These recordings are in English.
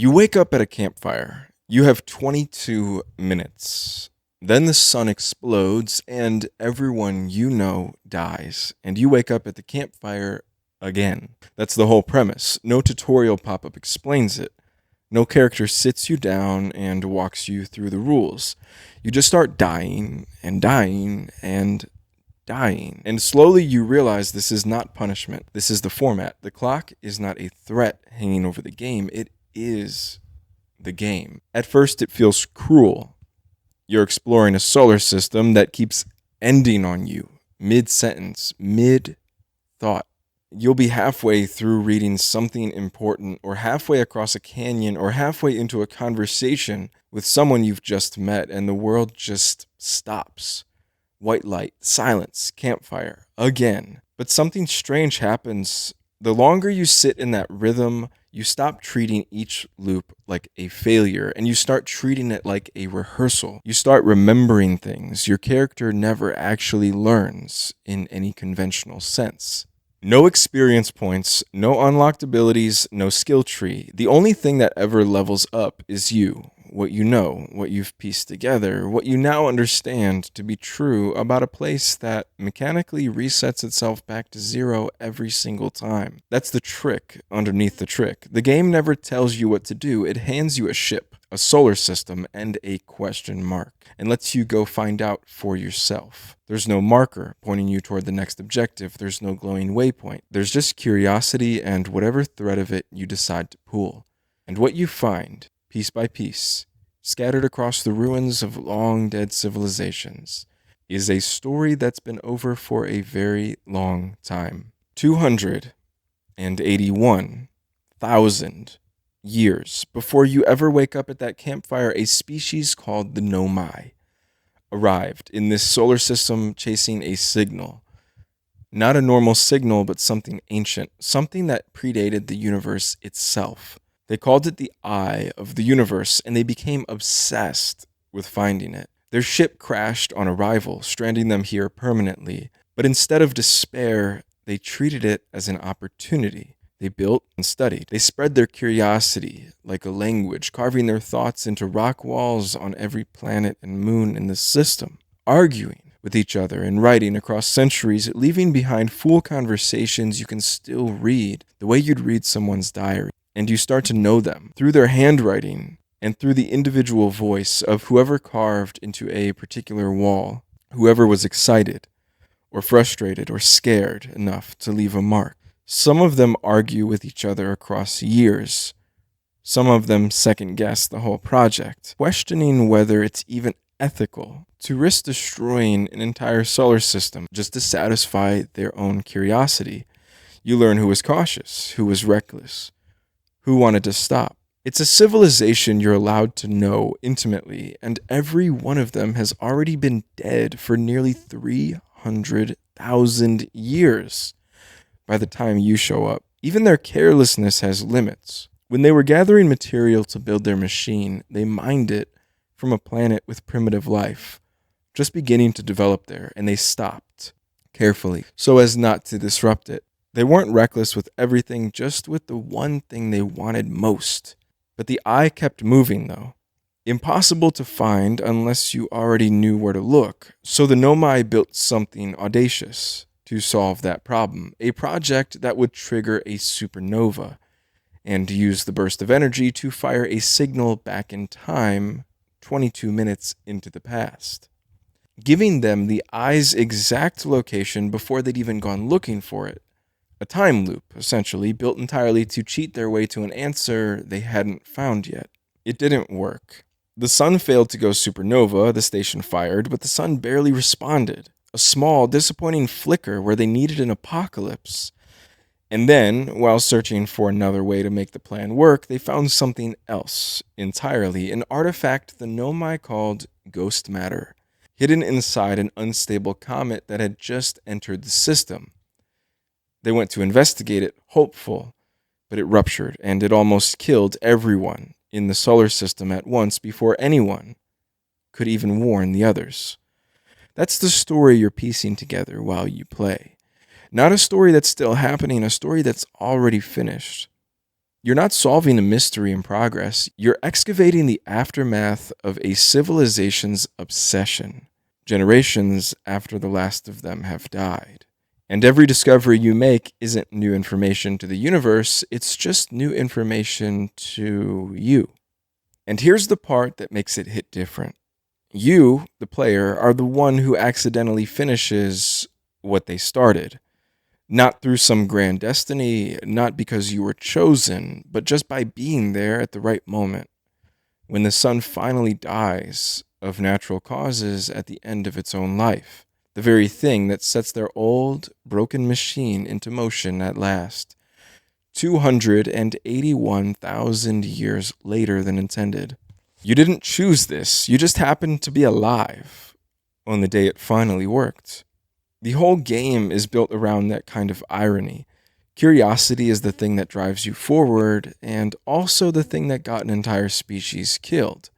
You wake up at a campfire. You have 22 minutes. Then the sun explodes and everyone you know dies. And you wake up at the campfire again. That's the whole premise. No tutorial pop-up explains it. No character sits you down and walks you through the rules. You just start dying and dying and dying. And slowly you realize this is not punishment. This is the format. The clock is not a threat hanging over the game. It is the game. At first, it feels cruel. You're exploring a solar system that keeps ending on you, mid-sentence, mid-thought. You'll be halfway through reading something important, or halfway across a canyon, or halfway into a conversation with someone you've just met, and the world just stops. White light, silence, campfire, again. But something strange happens. The longer you sit in that rhythm, you stop treating each loop like a failure, and you start treating it like a rehearsal. You start remembering things your character never actually learns in any conventional sense. No experience points, no unlocked abilities, no skill tree. The only thing that ever levels up is you, what you know, what you've pieced together, what you now understand to be true about a place that mechanically resets itself back to zero every single time. That's the trick underneath the trick. The game never tells you what to do. It hands you a ship, a solar system, and a question mark, and lets you go find out for yourself. There's no marker pointing you toward the next objective. There's no glowing waypoint. There's just curiosity and whatever thread of it you decide to pull. And what you find, piece by piece, scattered across the ruins of long-dead civilizations, is a story that's been over for a very long time. 281,000 years before you ever wake up at that campfire, a species called the Nomai arrived in this solar system chasing a signal. Not a normal signal, but something ancient, something that predated the universe itself. They called it the Eye of the Universe, and they became obsessed with finding it. Their ship crashed on arrival, stranding them here permanently. But instead of despair, they treated it as an opportunity. They built and studied. They spread their curiosity like a language, carving their thoughts into rock walls on every planet and moon in the system, arguing with each other and writing across centuries, leaving behind full conversations you can still read, the way you'd read someone's diary. And you start to know them through their handwriting and through the individual voice of whoever carved into a particular wall, whoever was excited or frustrated or scared enough to leave a mark. Some of them argue with each other across years. Some of them second-guess the whole project, questioning whether it's even ethical to risk destroying an entire solar system just to satisfy their own curiosity. You learn who was cautious, who was reckless, who wanted to stop. It's a civilization you're allowed to know intimately, and every one of them has already been dead for nearly 300,000 years. By the time you show up, even their carelessness has limits. When they were gathering material to build their machine, they mined it from a planet with primitive life, just beginning to develop there, and they stopped carefully so as not to disrupt it. They weren't reckless with everything, just with the one thing they wanted most. But the eye kept moving, though. Impossible to find unless you already knew where to look. So the Nomai built something audacious to solve that problem. A project that would trigger a supernova and use the burst of energy to fire a signal back in time 22 minutes into the past, giving them the eye's exact location before they'd even gone looking for it. A time loop, essentially, built entirely to cheat their way to an answer they hadn't found yet. It didn't work. The sun failed to go supernova, the station fired, but the sun barely responded. A small, disappointing flicker where they needed an apocalypse. And then, while searching for another way to make the plan work, they found something else entirely, an artifact the Nomai called ghost matter, hidden inside an unstable comet that had just entered the system. They went to investigate it, hopeful, but it ruptured, and it almost killed everyone in the solar system at once before anyone could even warn the others. That's the story you're piecing together while you play. Not a story that's still happening, a story that's already finished. You're not solving a mystery in progress, you're excavating the aftermath of a civilization's obsession, generations after the last of them have died. And every discovery you make isn't new information to the universe, it's just new information to you. And here's the part that makes it hit different. You, the player, are the one who accidentally finishes what they started. Not through some grand destiny, not because you were chosen, but just by being there at the right moment. When the sun finally dies of natural causes at the end of its own life, the very thing that sets their old, broken machine into motion at last, 281,000 years later than intended. You didn't choose this, you just happened to be alive on the day it finally worked. The whole game is built around that kind of irony. Curiosity is the thing that drives you forward, and also the thing that got an entire species killed.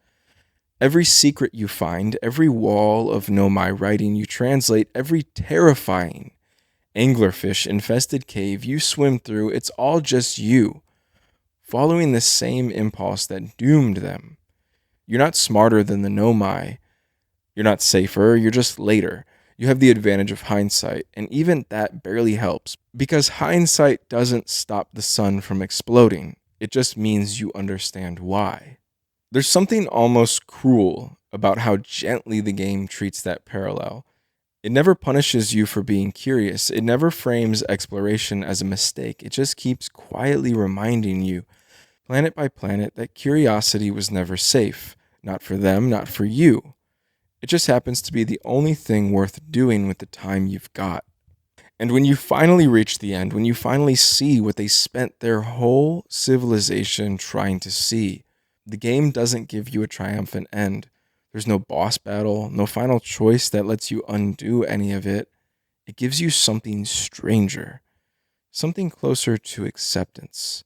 Every secret you find, every wall of Nomai writing you translate, every terrifying anglerfish infested cave you swim through, it's all just you, following the same impulse that doomed them. You're not smarter than the Nomai. You're not safer, you're just later. You have the advantage of hindsight, and even that barely helps, because hindsight doesn't stop the sun from exploding. It just means you understand why. There's something almost cruel about how gently the game treats that parallel. It never punishes you for being curious. It never frames exploration as a mistake. It just keeps quietly reminding you, planet by planet, that curiosity was never safe. Not for them, not for you. It just happens to be the only thing worth doing with the time you've got. And when you finally reach the end, when you finally see what they spent their whole civilization trying to see, the game doesn't give you a triumphant end. There's no boss battle, no final choice that lets you undo any of it. It gives you something stranger, something closer to acceptance.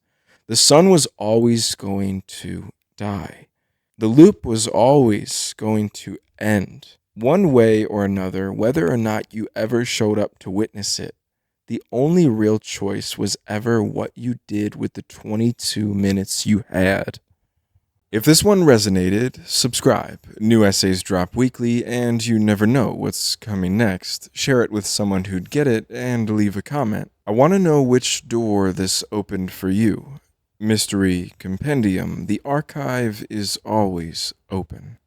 The sun was always going to die. The loop was always going to end, one way or another, whether or not you ever showed up to witness it. The only real choice was ever what you did with the 22 minutes you had. If this one resonated, subscribe. New essays drop weekly, and you never know what's coming next. Share it with someone who'd get it, and leave a comment. I want to know which door this opened for you. Mystery Compendium. The archive is always open.